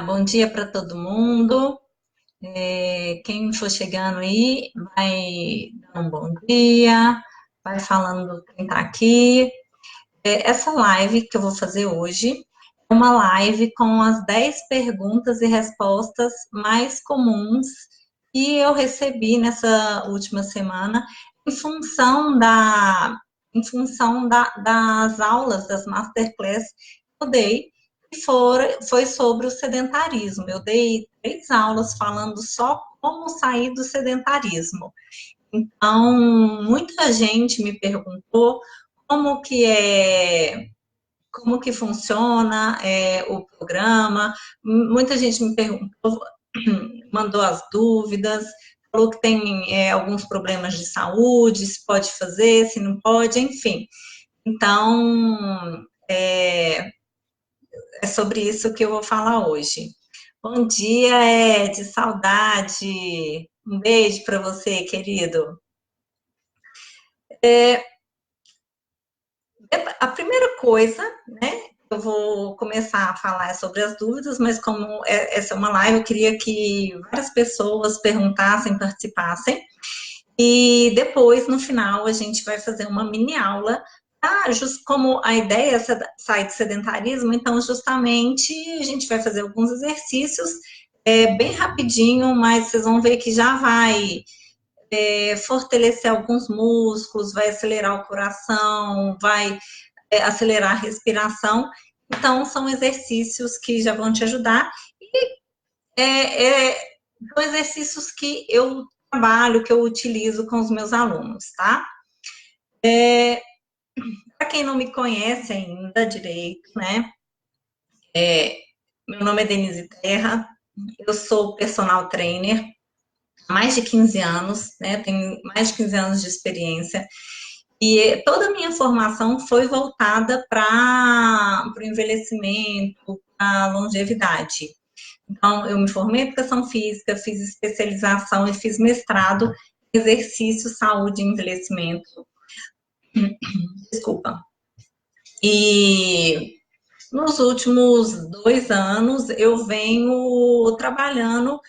Bom dia para todo mundo. Quem for chegando aí, vai dar um bom dia, vai falando quem está aqui. Essa live que eu vou fazer hoje é uma live com as 10 perguntas e respostas mais comuns que eu recebi nessa última semana em função das aulas, das masterclass que eu dei, que foi sobre o sedentarismo. Eu dei 3 aulas falando só como sair do sedentarismo. Então, muita gente me perguntou como que é, como que funciona o programa. Muita gente me perguntou, mandou as dúvidas, falou que tem alguns problemas de saúde, se pode fazer, se não pode, enfim. Então, é sobre isso que eu vou falar hoje. Bom dia, Ed, saudade. Um beijo para você, querido. A primeira coisa, né, eu vou começar a falar sobre as dúvidas, mas como essa é uma live, eu queria que várias pessoas perguntassem, participassem, e depois, no final, a gente vai fazer uma mini aula, tá? Como a ideia é sair do sedentarismo, então, justamente, a gente vai fazer alguns exercícios, bem rapidinho, mas vocês vão ver que já vai fortalecer alguns músculos, vai acelerar o coração, vai acelerar a respiração. Então, são exercícios que já vão te ajudar. E são exercícios que eu trabalho, que eu utilizo com os meus alunos, tá? Para quem não me conhece ainda direito, né? Meu nome é Denise Terra, eu sou personal trainer há mais de 15 anos, né? Tenho mais de 15 anos de experiência. E toda a minha formação foi voltada para o envelhecimento, para a longevidade. Então, eu me formei em educação física, fiz especialização e fiz mestrado em exercício, saúde e envelhecimento. Desculpa. E nos últimos 2 anos eu venho trabalhando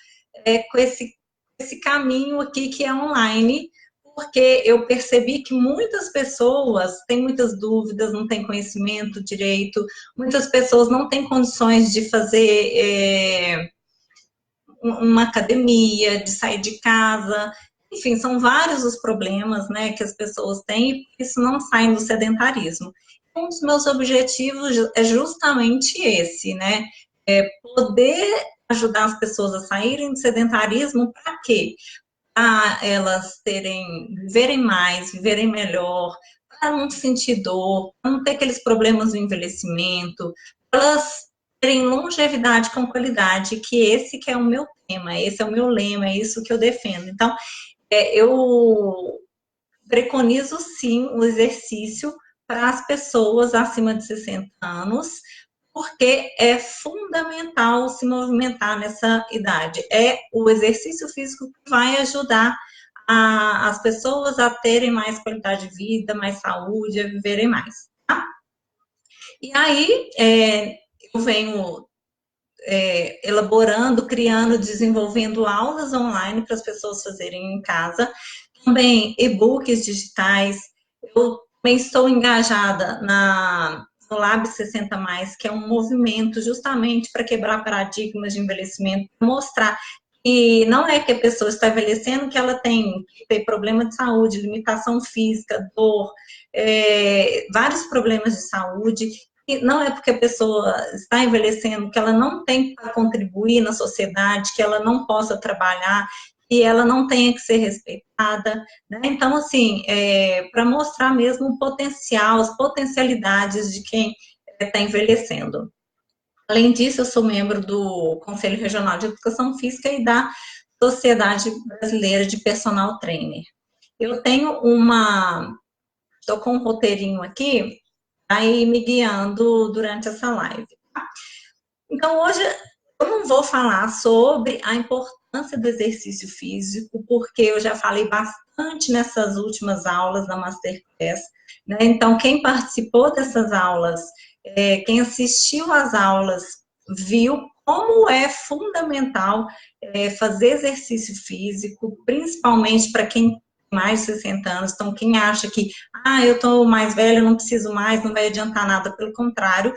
com esse caminho aqui que é online, porque eu percebi que muitas pessoas têm muitas dúvidas, não têm conhecimento direito, muitas pessoas não têm condições de fazer uma academia, de sair de casa, enfim, são vários os problemas, né, que as pessoas têm e por isso não saem do sedentarismo. Um dos meus objetivos é justamente esse, né, poder ajudar as pessoas a saírem do sedentarismo para quê? Para elas viverem mais, viverem melhor, para não sentir dor, para não ter aqueles problemas do envelhecimento, para elas terem longevidade com qualidade, que esse que é o meu tema, esse é o meu lema, é isso que eu defendo. Então, eu preconizo sim o exercício para as pessoas acima de 60 anos, porque é fundamental se movimentar nessa idade. É o exercício físico que vai ajudar as pessoas a terem mais qualidade de vida, mais saúde, a viverem mais. Tá? E aí, eu venho elaborando, criando, desenvolvendo aulas online para as pessoas fazerem em casa, também e-books digitais. Eu também estou engajada no Lab 60 Mais, que é um movimento justamente para quebrar paradigmas de envelhecimento, mostrar que não é que a pessoa está envelhecendo que ela tem que ter problema de saúde, limitação física, dor, vários problemas de saúde, e não é porque a pessoa está envelhecendo que ela não tem para contribuir na sociedade, que ela não possa trabalhar, que ela não tenha que ser respeitada, né? Então, assim, para mostrar mesmo o potencial, as potencialidades de quem está envelhecendo. Além disso, eu sou membro do Conselho Regional de Educação Física e da Sociedade Brasileira de Personal Trainer. Eu tenho estou com um roteirinho aqui, aí me guiando durante essa live. Tá? Então, hoje eu não vou falar sobre a importância do exercício físico, porque eu já falei bastante nessas últimas aulas da Masterclass, né? Então, quem participou dessas aulas, quem assistiu às aulas, viu como é fundamental fazer exercício físico, principalmente para quem tem mais de 60 anos. Então, quem acha que, eu estou mais velho, não preciso mais, não vai adiantar nada, pelo contrário,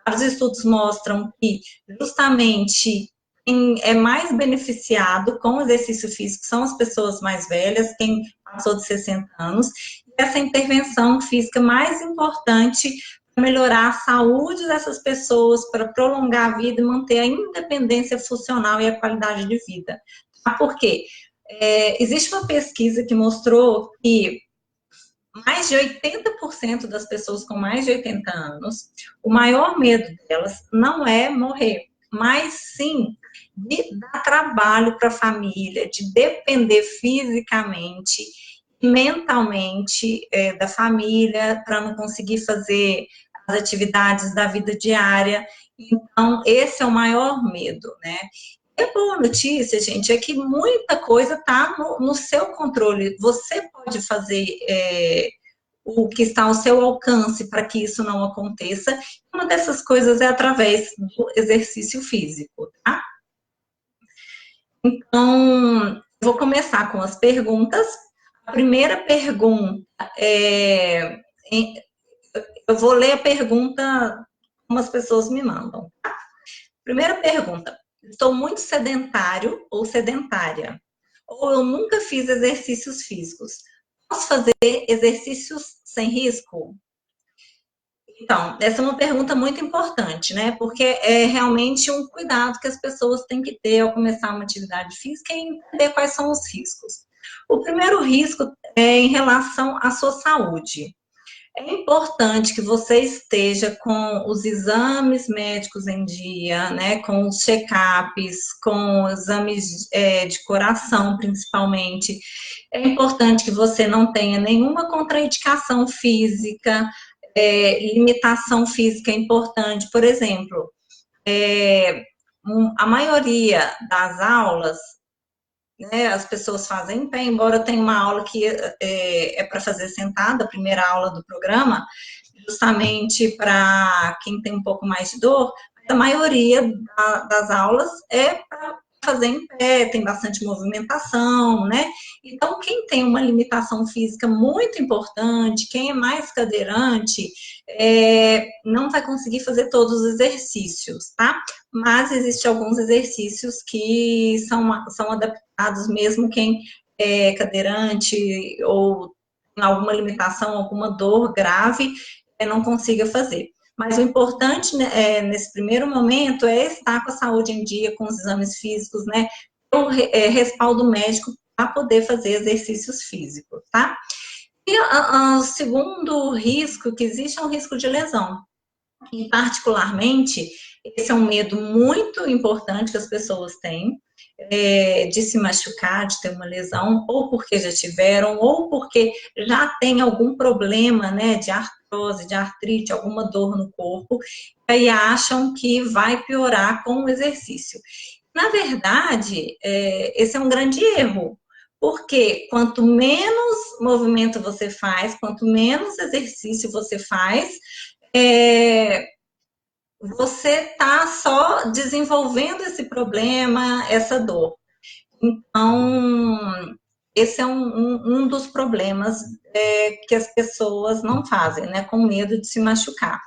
vários estudos mostram que justamente quem é mais beneficiado com o exercício físico são as pessoas mais velhas, quem passou de 60 anos, e essa intervenção física mais importante para melhorar a saúde dessas pessoas, para prolongar a vida e manter a independência funcional e a qualidade de vida. Por quê? Existe uma pesquisa que mostrou que mais de 80% das pessoas com mais de 80 anos, o maior medo delas não é morrer, mas sim de dar trabalho para a família, de depender fisicamente e mentalmente da família, para não conseguir fazer as atividades da vida diária. Então, esse é o maior medo, né? E a boa notícia, gente, é que muita coisa está no seu controle. Você pode fazer o que está ao seu alcance para que isso não aconteça. Uma dessas coisas é através do exercício físico, tá? Então, vou começar com as perguntas. A primeira pergunta eu vou ler a pergunta como as pessoas me mandam. Primeira pergunta: estou muito sedentário ou sedentária? Ou eu nunca fiz exercícios físicos? Posso fazer exercícios sem risco? Então, essa é uma pergunta muito importante, né? Porque é realmente um cuidado que as pessoas têm que ter ao começar uma atividade física e entender quais são os riscos. O primeiro risco é em relação à sua saúde. É importante que você esteja com os exames médicos em dia, né, com os check-ups, com exames de coração, principalmente. É importante que você não tenha nenhuma contraindicação física, limitação física é importante. Por exemplo, a maioria das aulas, né, as pessoas fazem em pé, embora tenha uma aula que é para fazer sentada, a primeira aula do programa, justamente para quem tem um pouco mais de dor, a maioria das aulas é para fazer em pé, tem bastante movimentação, né? Então, quem tem uma limitação física muito importante, quem é mais cadeirante, não vai conseguir fazer todos os exercícios, tá? Mas existem alguns exercícios que são adaptados mesmo quem é cadeirante ou tem alguma limitação, alguma dor grave, não consiga fazer. Mas o importante, né, nesse primeiro momento é estar com a saúde em dia, com os exames físicos, né? O respaldo médico para poder fazer exercícios físicos, tá? E o segundo risco que existe é o risco de lesão. E, particularmente, esse é um medo muito importante que as pessoas têm, de se machucar, de ter uma lesão, ou porque já tiveram, ou porque já tem algum problema, né, de artrose, de artrite, alguma dor no corpo, e aí acham que vai piorar com o exercício. Na verdade, esse é um grande erro, porque quanto menos movimento você faz, quanto menos exercício você faz, você está só desenvolvendo esse problema, essa dor. Então, esse é um dos problemas que as pessoas não fazem, né? Com medo de se machucar.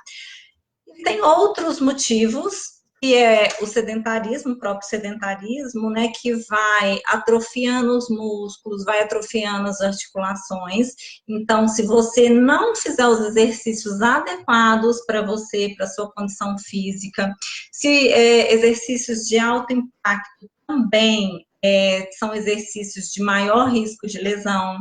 E tem outros motivos, que é o sedentarismo, o próprio sedentarismo, né, que vai atrofiando os músculos, vai atrofiando as articulações. Então, se você não fizer os exercícios adequados para você, para sua condição física, se exercícios de alto impacto também são exercícios de maior risco de lesão.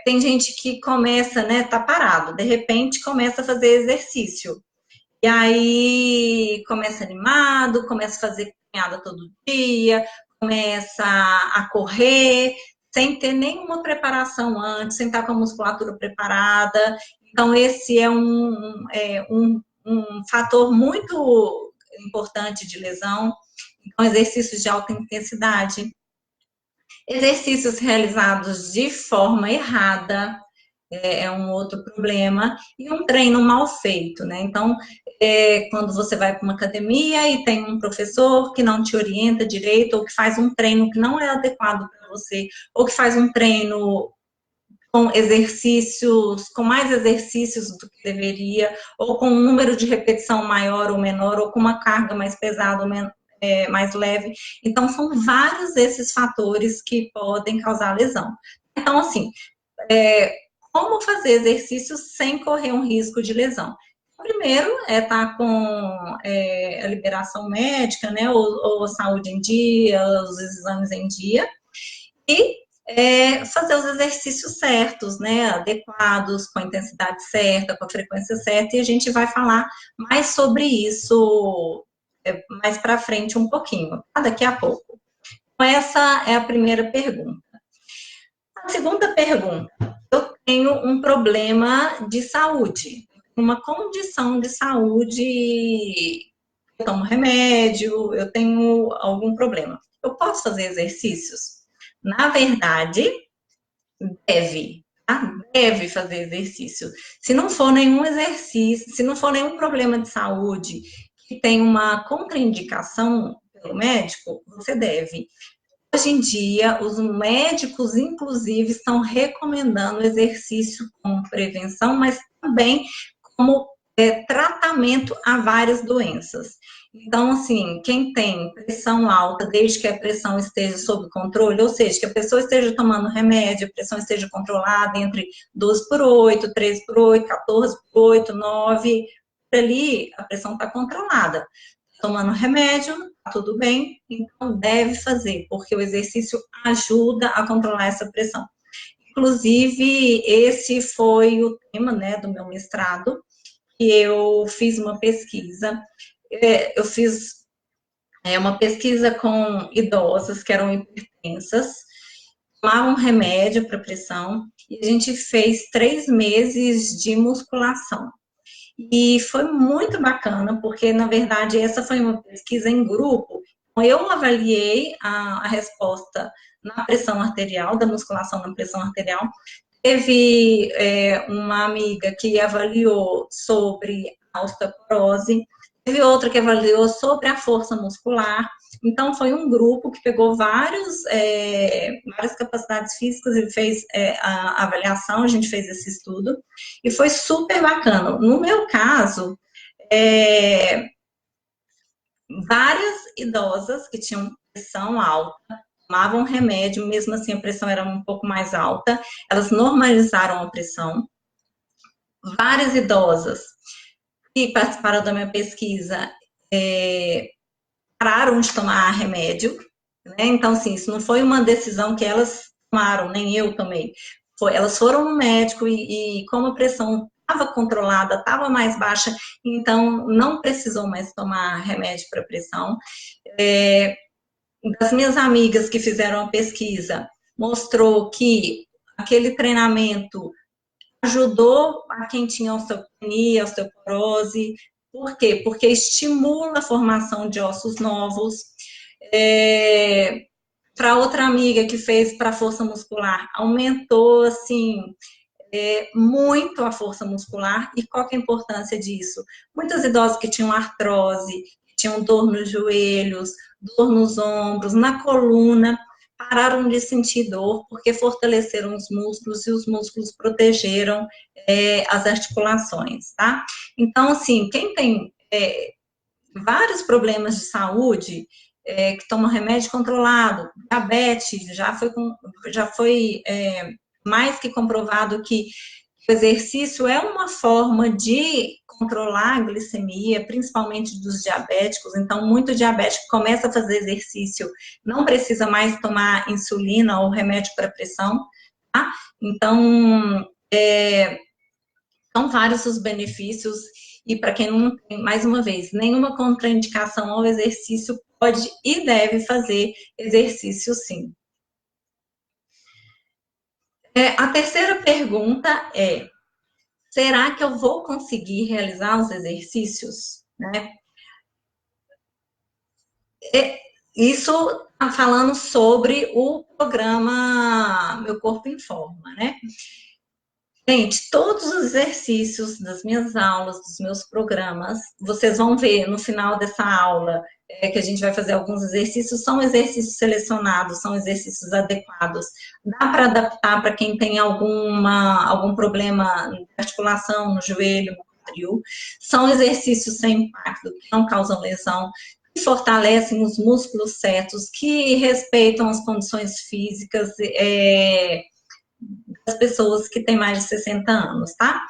Tem gente que começa, né, tá parado, de repente começa a fazer exercício. E aí começa animado, começa a fazer caminhada todo dia, começa a correr, sem ter nenhuma preparação antes, sem estar com a musculatura preparada. Então, esse é um fator muito importante de lesão. Então, exercícios de alta intensidade, exercícios realizados de forma errada, é um outro problema, e um treino mal feito, né? Então, quando você vai para uma academia e tem um professor que não te orienta direito, ou que faz um treino que não é adequado para você, ou que faz um treino com exercícios, com mais exercícios do que deveria, ou com um número de repetição maior ou menor, ou com uma carga mais pesada ou mais leve. Então, são vários esses fatores que podem causar lesão. Então, assim, como fazer exercícios sem correr um risco de lesão? Primeiro é estar com a liberação médica, né, ou saúde em dia, os exames em dia, e fazer os exercícios certos, né, adequados, com a intensidade certa, com a frequência certa, e a gente vai falar mais sobre isso mais para frente um pouquinho, tá? Daqui a pouco. Então, essa é a primeira pergunta. A segunda pergunta, eu tenho um problema de saúde, uma condição de saúde, eu tomo remédio, eu tenho algum problema. Eu posso fazer exercícios? Na verdade, deve, tá? Deve fazer exercício. Se não for nenhum exercício, se não for nenhum problema de saúde que tem uma contraindicação pelo médico, você deve. Hoje em dia, os médicos, inclusive, estão recomendando exercício como prevenção, mas também como tratamento a várias doenças. Então, assim, quem tem pressão alta, desde que a pressão esteja sob controle, ou seja, que a pessoa esteja tomando remédio, a pressão esteja controlada entre 12/8, 13/8, 14/8, 9, ali a pressão está controlada. Tomando remédio, tá tudo bem, então deve fazer, porque o exercício ajuda a controlar essa pressão. Inclusive, esse foi o tema, né, do meu mestrado, que eu fiz uma pesquisa. Eu fiz uma pesquisa com idosas que eram hipertensas, tomavam remédio para pressão, e a gente fez 3 meses de musculação. E foi muito bacana, porque, na verdade, essa foi uma pesquisa em grupo. Então, eu avaliei a resposta na pressão arterial, da musculação na pressão arterial. Teve uma amiga que avaliou sobre a osteoporose, teve outra que avaliou sobre a força muscular. Então, foi um grupo que pegou várias capacidades físicas e fez a avaliação, a gente fez esse estudo, e foi super bacana. No meu caso, várias idosas que tinham pressão alta, tomavam remédio, mesmo assim a pressão era um pouco mais alta, elas normalizaram a pressão. Várias idosas que participaram da minha pesquisa pararam de tomar remédio, né? Então, assim, isso não foi uma decisão que elas tomaram, nem eu tomei. Elas foram no médico e como a pressão estava controlada, estava mais baixa, então não precisou mais tomar remédio para pressão. Das minhas amigas que fizeram a pesquisa, mostrou que aquele treinamento ajudou a quem tinha osteopenia, osteoporose. Por quê? Porque estimula a formação de ossos novos. Para outra amiga que fez para a força muscular, aumentou, assim, muito a força muscular. E qual que é a importância disso? Muitas idosas que tinham artrose, que tinham dor nos joelhos, dor nos ombros, na coluna, pararam de sentir dor porque fortaleceram os músculos e os músculos protegeram as articulações, tá? Então, assim, quem tem vários problemas de saúde, que toma remédio controlado, diabetes, já foi mais que comprovado que o exercício é uma forma de controlar a glicemia, principalmente dos diabéticos. Então, muito diabético começa a fazer exercício, não precisa mais tomar insulina ou remédio para pressão, tá? Então, são vários os benefícios, e para quem não tem, mais uma vez, nenhuma contraindicação ao exercício, pode e deve fazer exercício sim. A terceira pergunta é: será que eu vou conseguir realizar os exercícios? Né? Isso está falando sobre o programa Meu Corpo Informa, né? Gente, todos os exercícios das minhas aulas, dos meus programas, vocês vão ver no final dessa aula que a gente vai fazer alguns exercícios, são exercícios selecionados, são exercícios adequados. Dá para adaptar para quem tem algum problema de articulação no joelho, no quadril. São exercícios sem impacto, que não causam lesão, que fortalecem os músculos certos, que respeitam as condições físicas, das pessoas que têm mais de 60 anos, tá?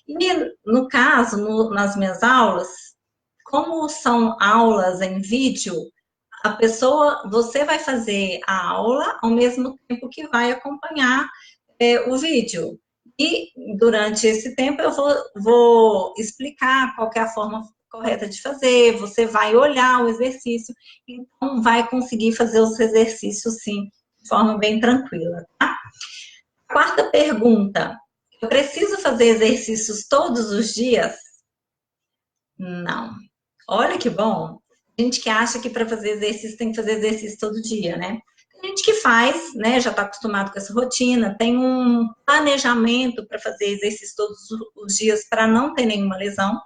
E no caso, nas minhas aulas, como são aulas em vídeo, você vai fazer a aula ao mesmo tempo que vai acompanhar o vídeo. E durante esse tempo eu vou explicar qual é a forma correta de fazer, você vai olhar o exercício, então vai conseguir fazer os exercícios, sim, de forma bem tranquila, tá? Quarta pergunta: eu preciso fazer exercícios todos os dias? Não. Olha que bom. Tem gente que acha que para fazer exercício tem que fazer exercício todo dia, né? Tem gente que faz, né? Já está acostumado com essa rotina, tem um planejamento para fazer exercício todos os dias para não ter nenhuma lesão,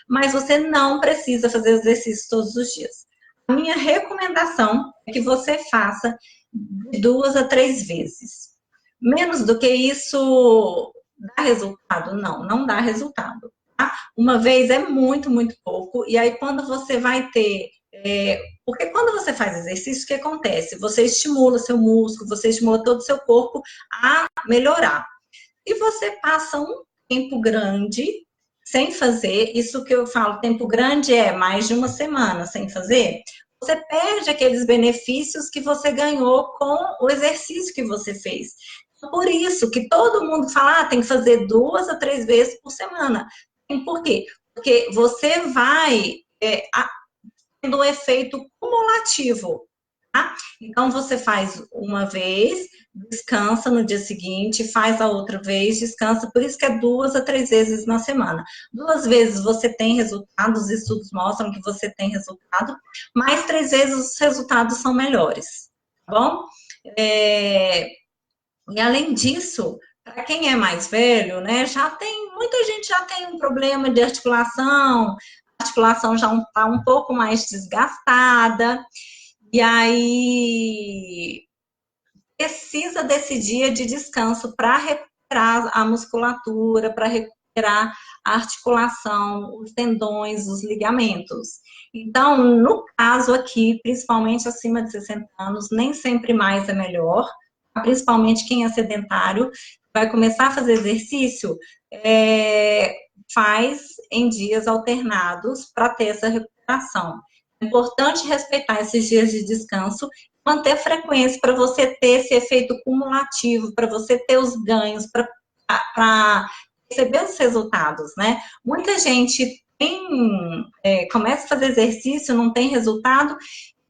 mas você não precisa fazer exercício todos os dias. A minha recomendação é que você faça de 2 a 3 vezes. Menos do que isso dá resultado? Não, não dá resultado. Tá? Uma vez é muito, muito pouco. E aí, quando você vai ter. Porque quando você faz exercício, o que acontece? Você estimula seu músculo, você estimula todo o seu corpo a melhorar. E você passa um tempo grande sem fazer, isso que eu falo, tempo grande é mais de uma semana sem fazer, você perde aqueles benefícios que você ganhou com o exercício que você fez. Por isso que todo mundo fala, tem que fazer 2 a 3 vezes por semana. Por quê? Porque você vai tendo um efeito cumulativo. Tá? Então, você faz uma vez, descansa no dia seguinte, faz a outra vez, descansa. Por isso que é 2 a 3 vezes na semana. 2 vezes você tem resultados, os estudos mostram que você tem resultado, mais 3 vezes os resultados são melhores. Tá bom? E além disso, para quem é mais velho, né, muita gente já tem um problema de articulação, a articulação já está um pouco mais desgastada, e aí precisa desse dia de descanso para recuperar a musculatura, para recuperar a articulação, os tendões, os ligamentos. Então, no caso aqui, principalmente acima de 60 anos, nem sempre mais é melhor, principalmente quem é sedentário, vai começar a fazer exercício, faz em dias alternados para ter essa recuperação. É importante respeitar esses dias de descanso, manter a frequência para você ter esse efeito cumulativo, para você ter os ganhos, para receber os resultados, né? Muita gente começa a fazer exercício, não tem resultado,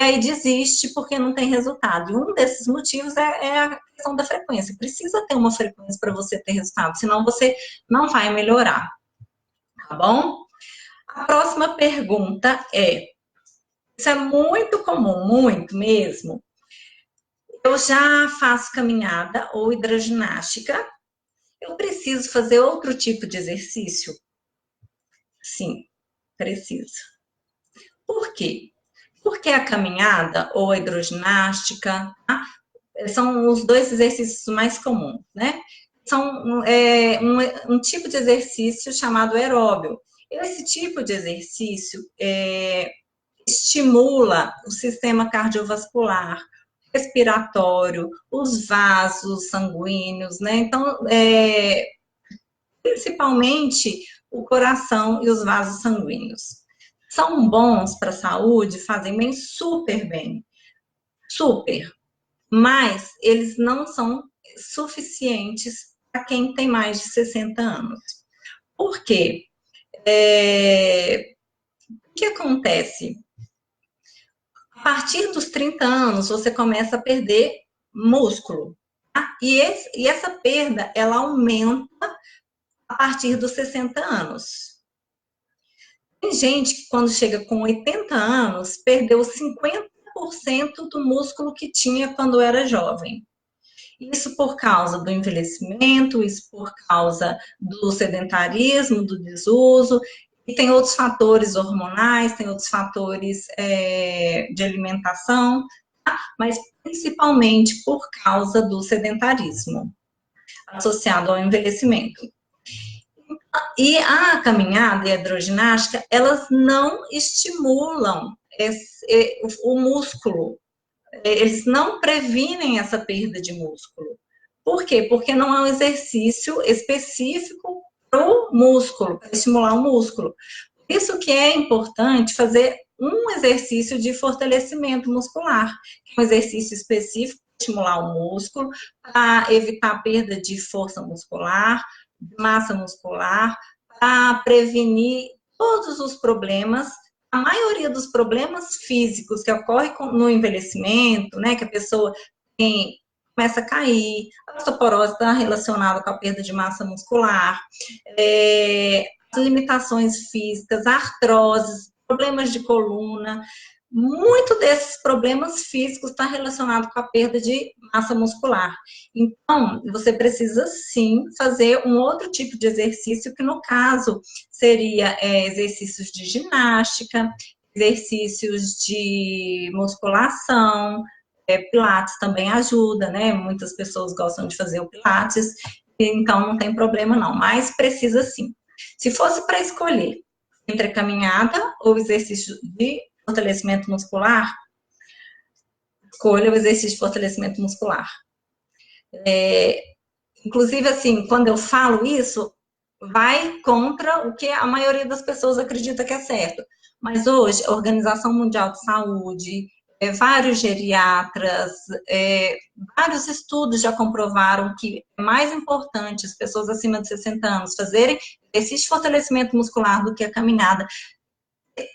e aí desiste porque não tem resultado. E um desses motivos é a questão da frequência. Precisa ter uma frequência para você ter resultado, senão você não vai melhorar, tá bom? A próxima pergunta isso é muito comum, muito mesmo. Eu já faço caminhada ou hidroginástica. Eu preciso fazer outro tipo de exercício? Sim, preciso. Por quê? Porque a caminhada ou a hidroginástica são os dois exercícios mais comuns, né? São um tipo de exercício chamado aeróbio. Esse tipo de exercício estimula o sistema cardiovascular, respiratório, os vasos sanguíneos, né? Então, principalmente o coração e os vasos sanguíneos. São bons para a saúde, fazem bem, super, mas eles não são suficientes para quem tem mais de 60 anos. Por quê? O que acontece? A partir dos 30 anos, você começa a perder músculo. Tá? E essa perda, ela aumenta a partir dos 60 anos. Tem gente que, quando chega com 80 anos, perdeu 50% do músculo que tinha quando era jovem. Isso por causa do envelhecimento, isso por causa do sedentarismo, do desuso, e tem outros fatores hormonais, tem outros fatores de alimentação, tá? Mas principalmente por causa do sedentarismo associado ao envelhecimento. E a caminhada e a hidroginástica, elas não estimulam o músculo, eles não previnem essa perda de músculo. Por quê? Porque não é um exercício específico para o músculo, para estimular o músculo. Por isso que é importante fazer um exercício de fortalecimento muscular, um exercício específico para estimular o músculo, para evitar a perda de força muscular, de massa muscular, para prevenir todos os problemas, a maioria dos problemas físicos que ocorrem no envelhecimento, né, que a pessoa começa a cair, a osteoporose está relacionada com a perda de massa muscular, as limitações físicas, artroses, problemas de coluna, muito desses problemas físicos está relacionado com a perda de massa muscular. Então, você precisa sim fazer um outro tipo de exercício, que no caso seria exercícios de ginástica, exercícios de musculação, Pilates também ajuda, né? Muitas pessoas gostam de fazer o Pilates, então não tem problema não, mas precisa sim. Se fosse para escolher entre a caminhada ou exercício de fortalecimento muscular, escolha o exercício de fortalecimento muscular. Inclusive, assim, quando eu falo isso, vai contra o que a maioria das pessoas acredita que é certo. Mas hoje, a Organização Mundial de Saúde, vários geriatras, vários estudos já comprovaram que é mais importante as pessoas acima de 60 anos fazerem exercício de fortalecimento muscular do que a caminhada,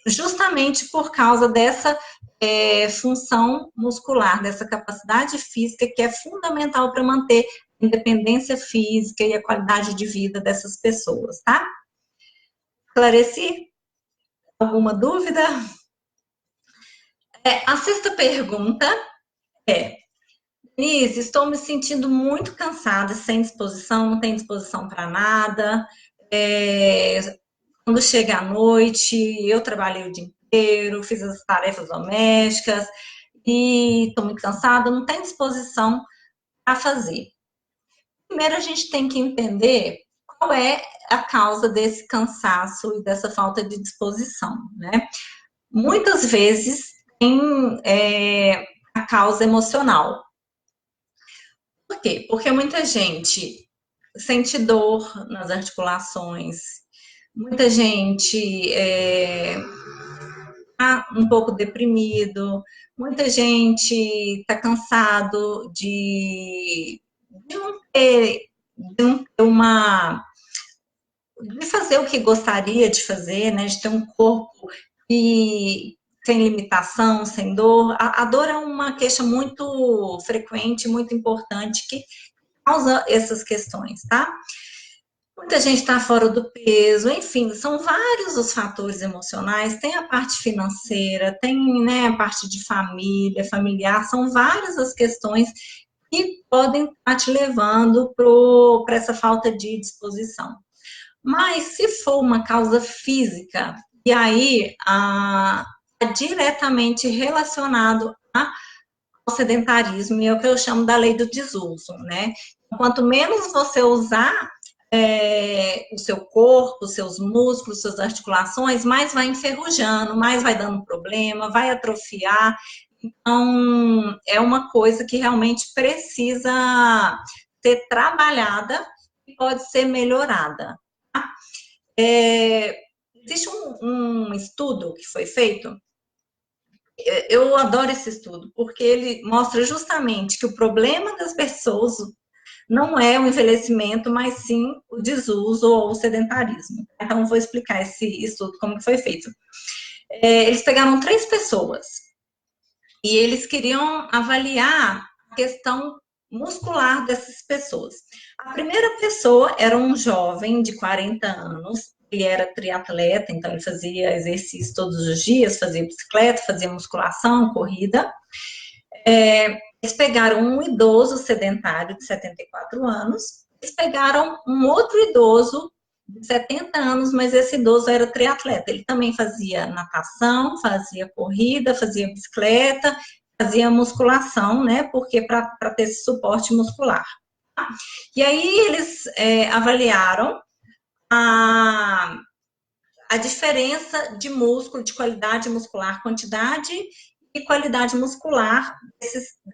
justamente por causa dessa função muscular, dessa capacidade física que é fundamental para manter a independência física e a qualidade de vida dessas pessoas, tá? Esclareci? Alguma dúvida? A sexta pergunta é: Denise, estou me sentindo muito cansada, sem disposição, não tenho disposição para nada. Quando chega a noite, eu trabalhei o dia inteiro, fiz as tarefas domésticas e estou muito cansada, não tenho disposição para fazer. Primeiro, a gente tem que entender qual é a causa desse cansaço e dessa falta de disposição, né? Muitas vezes tem a causa emocional. Por quê? Porque muita gente sente dor nas articulações, muita gente tá um pouco deprimido, muita gente está cansado de não ter, de fazer o que gostaria de fazer, né? De ter um corpo que sem limitação, sem dor. A dor é uma queixa muito frequente, muito importante, que causa essas questões, tá? Muita gente está fora do peso, enfim, são vários os fatores emocionais, tem a parte financeira, tem, né, a parte de família, familiar, são várias as questões que podem estar te levando para essa falta de disposição. Mas se for uma causa física, e aí é diretamente relacionado ao sedentarismo, e é o que eu chamo da lei do desuso, né? Quanto menos você usar o seu corpo, os seus músculos, suas articulações, mais vai enferrujando, mais vai dando problema, vai atrofiar. Então, é uma coisa que realmente precisa ser trabalhada e pode ser melhorada. Tá? Existe um estudo que foi feito, eu adoro esse estudo, porque ele mostra justamente que o problema das pessoas não é o envelhecimento, mas sim o desuso ou o sedentarismo. Então, vou explicar esse estudo, como que foi feito. Eles pegaram 3 pessoas e eles queriam avaliar a questão muscular dessas pessoas. A primeira pessoa era um jovem de 40 anos, ele era triatleta, então ele fazia exercício todos os dias, fazia bicicleta, fazia musculação, corrida. Eles pegaram um idoso sedentário de 74 anos, eles pegaram um outro idoso de 70 anos, mas esse idoso era triatleta. Ele também fazia natação, fazia corrida, fazia bicicleta, fazia musculação, né? Porque para ter esse suporte muscular. E aí eles avaliaram a diferença de músculo, de qualidade muscular, quantidade e qualidade muscular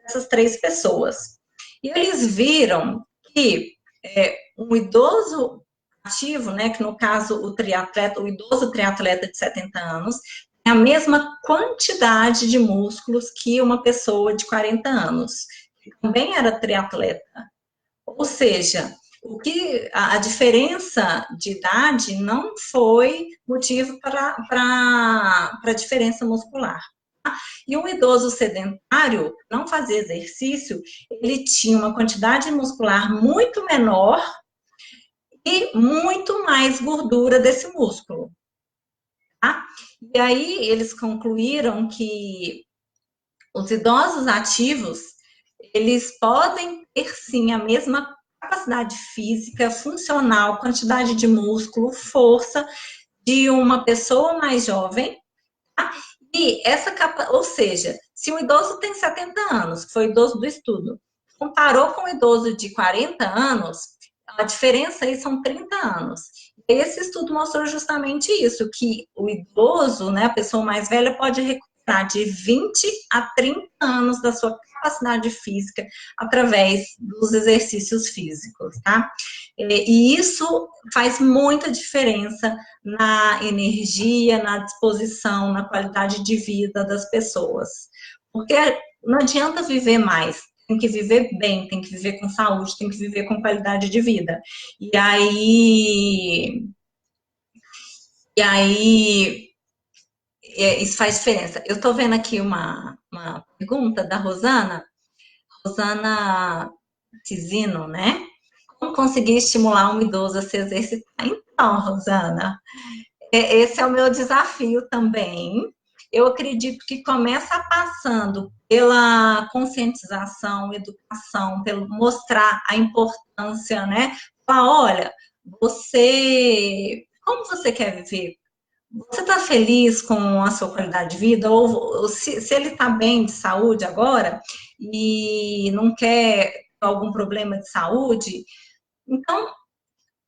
dessas 3 pessoas. E eles viram que um idoso ativo, né, que no caso o idoso triatleta de 70 anos, tem a mesma quantidade de músculos que uma pessoa de 40 anos, que também era triatleta. Ou seja, a diferença de idade não foi motivo para a diferença muscular. E um idoso sedentário, não fazia exercício, ele tinha uma quantidade muscular muito menor e muito mais gordura desse músculo. Tá? E aí eles concluíram que os idosos ativos, eles podem ter sim a mesma capacidade física, funcional, quantidade de músculo, força de uma pessoa mais jovem, tá? E ou seja, se o idoso tem 70 anos, que foi o idoso do estudo, comparou com o idoso de 40 anos, a diferença aí são 30 anos. Esse estudo mostrou justamente isso, que o idoso, né, a pessoa mais velha, pode recuperar de 20 a 30 anos da sua capacidade física através dos exercícios físicos, tá? E isso faz muita diferença na energia, na disposição, na qualidade de vida das pessoas. Porque não adianta viver mais, tem que viver bem, tem que viver com saúde, tem que viver com qualidade de vida. E aí isso faz diferença. Eu estou vendo aqui uma pergunta da Rosana Cisino, né? Como conseguir estimular um idoso a se exercitar? Então, Rosana, esse é o meu desafio também. Eu acredito que começa passando pela conscientização, educação, pelo mostrar a importância, né? Falar, olha, como você quer viver? Você está feliz com a sua qualidade de vida? Ou se ele está bem de saúde agora e não quer algum problema de saúde, então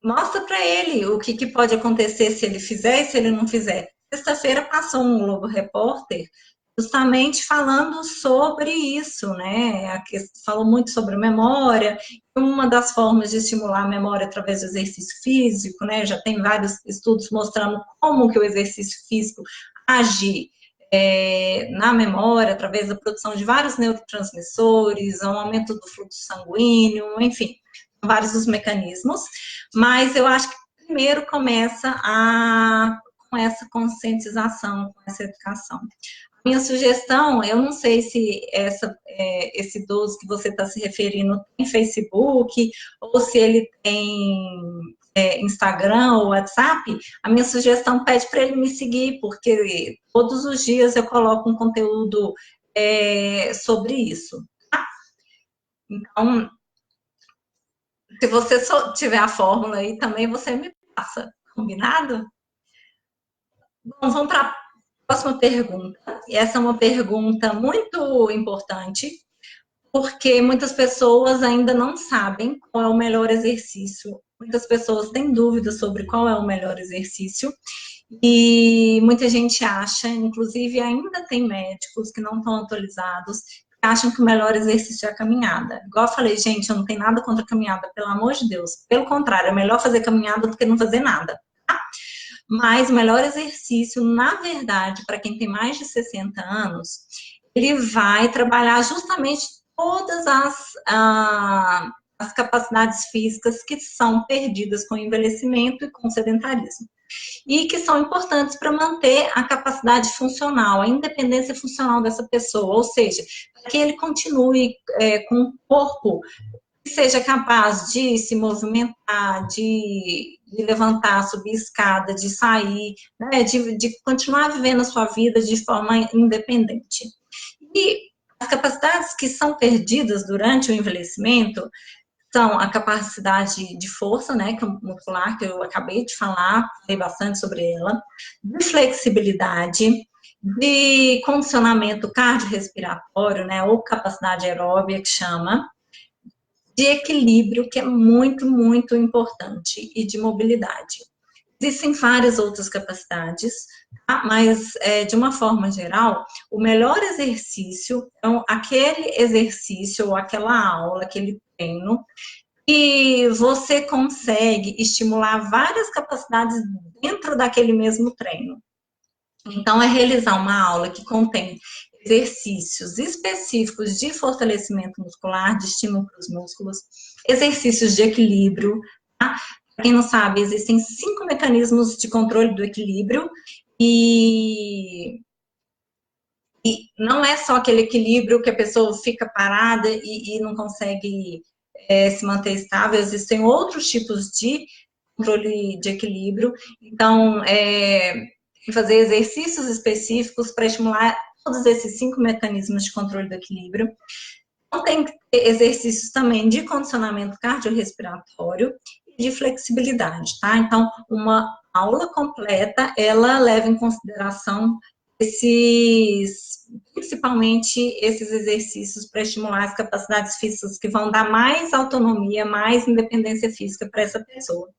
mostra para ele o que pode acontecer se ele fizer e se ele não fizer. Sexta-feira passou um Globo Repórter justamente falando sobre isso, né? Falou muito sobre memória. Uma das formas de estimular a memória através do exercício físico, né? Já tem vários estudos mostrando como que o exercício físico age na memória, através da produção de vários neurotransmissores, ao aumento do fluxo sanguíneo, enfim, vários os mecanismos, mas eu acho que primeiro começa com essa conscientização, com essa educação. Minha sugestão, eu não sei se esse idoso que você está se referindo tem Facebook, ou se ele tem Instagram ou WhatsApp, a minha sugestão pede para ele me seguir, porque todos os dias eu coloco um conteúdo sobre isso. Tá? Então, se você tiver a fórmula aí também, você me passa, combinado? Bom, vamos para a próxima pergunta. E essa é uma pergunta muito importante, porque muitas pessoas ainda não sabem qual é o melhor exercício. Muitas pessoas têm dúvidas sobre qual é o melhor exercício. E muita gente acha, inclusive ainda tem médicos que não estão atualizados, que acham que o melhor exercício é a caminhada. Igual eu falei, gente, eu não tenho nada contra a caminhada, pelo amor de Deus. Pelo contrário, é melhor fazer caminhada do que não fazer nada. Tá? Mas o melhor exercício, na verdade, para quem tem mais de 60 anos, ele vai trabalhar justamente todas as capacidades físicas que são perdidas com o envelhecimento e com o sedentarismo. E que são importantes para manter a capacidade funcional, a independência funcional dessa pessoa, ou seja, para que ele continue com um corpo que seja capaz de se movimentar, de levantar, subir escada, de sair, né, de continuar vivendo a sua vida de forma independente. E as capacidades que são perdidas durante o envelhecimento são a capacidade de força, né, muscular, que eu acabei de falar, falei bastante sobre ela, de flexibilidade, de condicionamento cardiorrespiratório, né, ou capacidade aeróbica, que chama, de equilíbrio, que é muito, muito importante, e de mobilidade. Existem várias outras capacidades, tá? Mas, de uma forma geral, o melhor exercício é aquele exercício, ou aquela aula, aquele treino, e você consegue estimular várias capacidades dentro daquele mesmo treino. Então, é realizar uma aula que contém exercícios específicos de fortalecimento muscular, de estímulo para os músculos, exercícios de equilíbrio, tá? Para quem não sabe, existem 5 mecanismos de controle do equilíbrio e não é só aquele equilíbrio que a pessoa fica parada e não consegue se manter estável, existem outros tipos de controle de equilíbrio, então, fazer exercícios específicos para estimular todos esses 5 mecanismos de controle do equilíbrio. Então, tem que ter exercícios também de condicionamento cardiorrespiratório e de flexibilidade, tá? Então, uma aula completa, ela leva em consideração principalmente esses exercícios para estimular as capacidades físicas que vão dar mais autonomia, mais independência física para essa pessoa.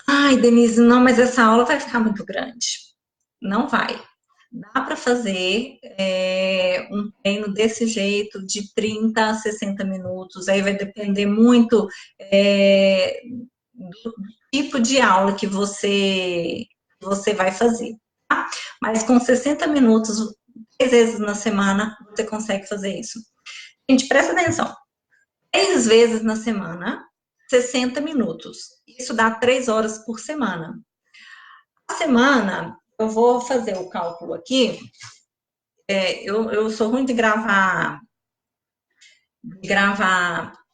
Ai, Denise, não, mas essa aula vai ficar muito grande. Não vai. Dá para fazer um treino desse jeito, de 30 a 60 minutos, aí vai depender muito do tipo de aula que você vai fazer, tá? Mas com 60 minutos, 3 vezes na semana, você consegue fazer isso. Gente, presta atenção. 3 vezes na semana, 60 minutos. Isso dá 3 horas por semana. A semana, eu vou fazer o cálculo aqui. Eu sou ruim de gravar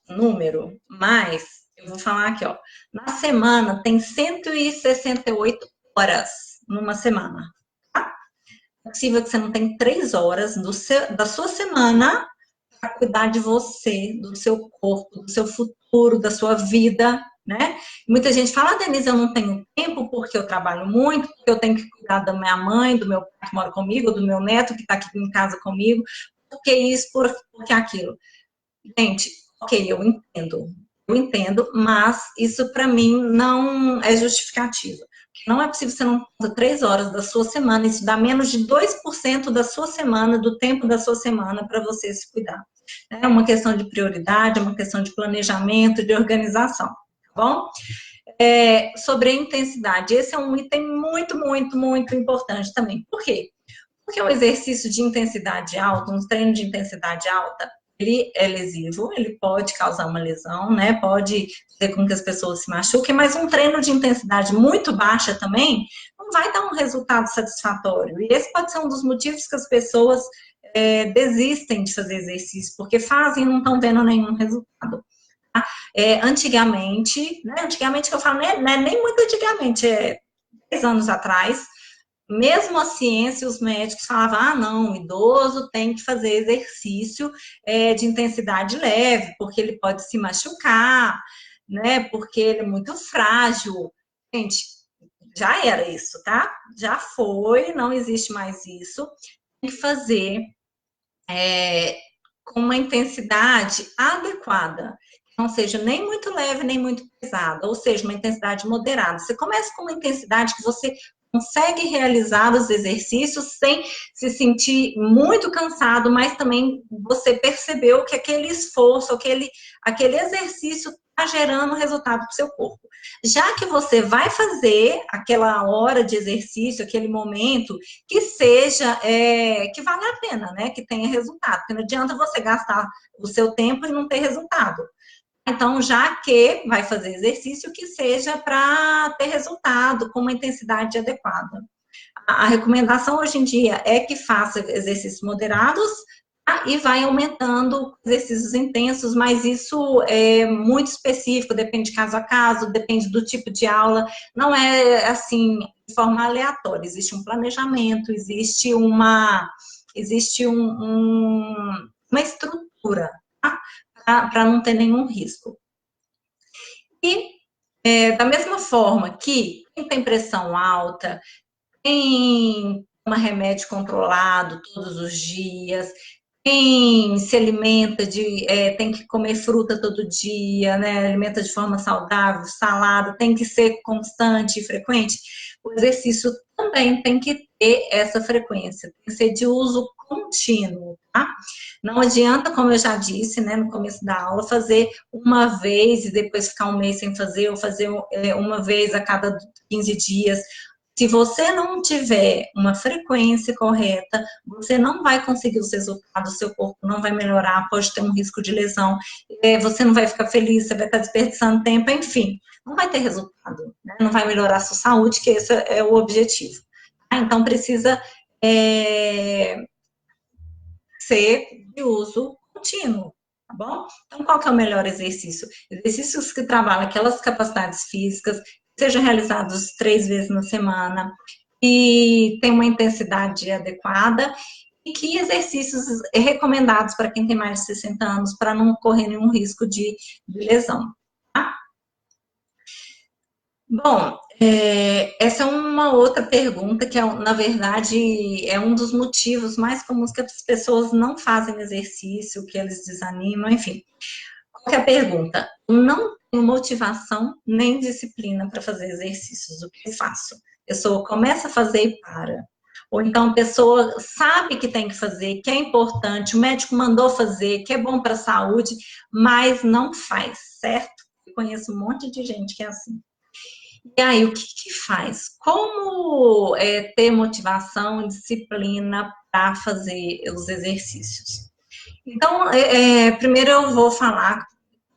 número, mas eu vou falar aqui, ó. Na semana tem 168 horas numa semana. Tá? É possível que você não tenha 3 horas da sua semana para cuidar de você, do seu corpo, do seu futuro, da sua vida, né? Muita gente fala, Denise, eu não tenho tempo porque eu trabalho muito, porque eu tenho que cuidar da minha mãe, do meu pai que mora comigo, do meu neto que está aqui em casa comigo, porque isso, porque aquilo. Gente, ok, eu entendo, mas isso para mim não é justificativa. Não é possível você não conta 3 horas da sua semana, isso dá menos de 2% da sua semana, do tempo da sua semana para você se cuidar. É uma questão de prioridade, é uma questão de planejamento, de organização, tá bom? Sobre a intensidade, esse é um item muito, muito, muito importante também. Por quê? Porque o exercício de intensidade alta, um treino de intensidade alta, ele é lesivo, ele pode causar uma lesão, né? Pode fazer com que as pessoas se machuquem, mas um treino de intensidade muito baixa também não vai dar um resultado satisfatório. E esse pode ser um dos motivos que as pessoas desistem de fazer exercício, porque fazem e não estão vendo nenhum resultado. Tá? Antigamente, né? Antigamente que eu falo, né, nem muito antigamente, 10 anos atrás, mesmo a ciência, os médicos falavam, não, o idoso tem que fazer exercício de intensidade leve, porque ele pode se machucar, né, porque ele é muito frágil. Gente, já era isso, tá? Já foi, não existe mais isso. Tem que fazer com uma intensidade adequada, não seja nem muito leve, nem muito pesada, ou seja, uma intensidade moderada. Você começa com uma intensidade que você consegue realizar os exercícios sem se sentir muito cansado, mas também você percebeu que aquele esforço, aquele exercício está gerando resultado para o seu corpo. Já que você vai fazer aquela hora de exercício, aquele momento, que seja, que vale a pena, né? Que tenha resultado, porque não adianta você gastar o seu tempo e não ter resultado. Então, já que vai fazer exercício, que seja para ter resultado, com uma intensidade adequada. A recomendação hoje em dia é que faça exercícios moderados, tá? E vai aumentando exercícios intensos, mas isso é muito específico, depende de caso a caso, depende do tipo de aula, não é assim, de forma aleatória, existe um planejamento, existe existe uma estrutura, tá? Para não ter nenhum risco. E, da mesma forma que quem tem pressão alta, quem toma remédio controlado todos os dias, quem se alimenta tem que comer fruta todo dia, né? Alimenta de forma saudável, salada, tem que ser constante e frequente. O exercício também tem que ter essa frequência, tem que ser de uso contínuo, tá? Não adianta, como eu já disse, né, no começo da aula, fazer uma vez e depois ficar um mês sem fazer, ou fazer uma vez a cada 15 dias. Se você não tiver uma frequência correta, você não vai conseguir os resultados, o seu corpo não vai melhorar, pode ter um risco de lesão, você não vai ficar feliz, você vai estar desperdiçando tempo, enfim, não vai ter resultado, né? Não vai melhorar a sua saúde, que esse é o objetivo. Então, precisa ser de uso contínuo, tá bom? Então, qual que é o melhor exercício? Exercícios que trabalham aquelas capacidades físicas, sejam realizados 3 vezes na semana, e tem uma intensidade adequada, e que exercícios recomendados para quem tem mais de 60 anos, para não correr nenhum risco de lesão, tá? Bom, essa é uma outra pergunta que, na verdade, é um dos motivos mais comuns que as pessoas não fazem exercício, que eles desanimam, enfim. Qual que é a pergunta? Não tenho motivação nem disciplina para fazer exercícios. O que eu faço? A pessoa começa a fazer e para. Ou então a pessoa sabe que tem que fazer, que é importante, o médico mandou fazer, que é bom para a saúde, mas não faz, certo? Eu conheço um monte de gente que é assim. E aí, o que faz? Como ter motivação e disciplina para fazer os exercícios? Então, primeiro eu vou falar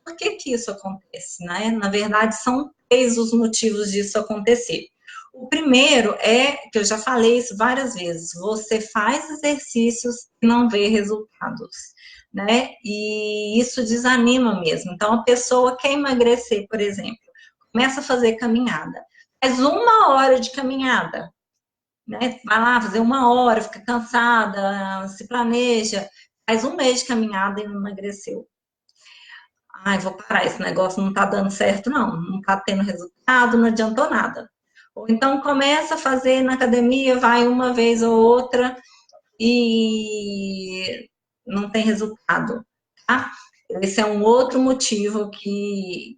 por que isso acontece, né? Na verdade, são 3 os motivos disso acontecer. O primeiro é, que eu já falei isso várias vezes, você faz exercícios e não vê resultados, né? E isso desanima mesmo. Então, a pessoa quer emagrecer, por exemplo, começa a fazer caminhada. Faz 1 hora de caminhada, né? Vai lá fazer 1 hora, fica cansada, se planeja, faz 1 mês de caminhada e não emagreceu. Ai, vou parar, esse negócio não tá dando certo, não tá tendo resultado, não adiantou nada. Ou então começa a fazer na academia, vai uma vez ou outra e não tem resultado, tá? Esse é um outro motivo que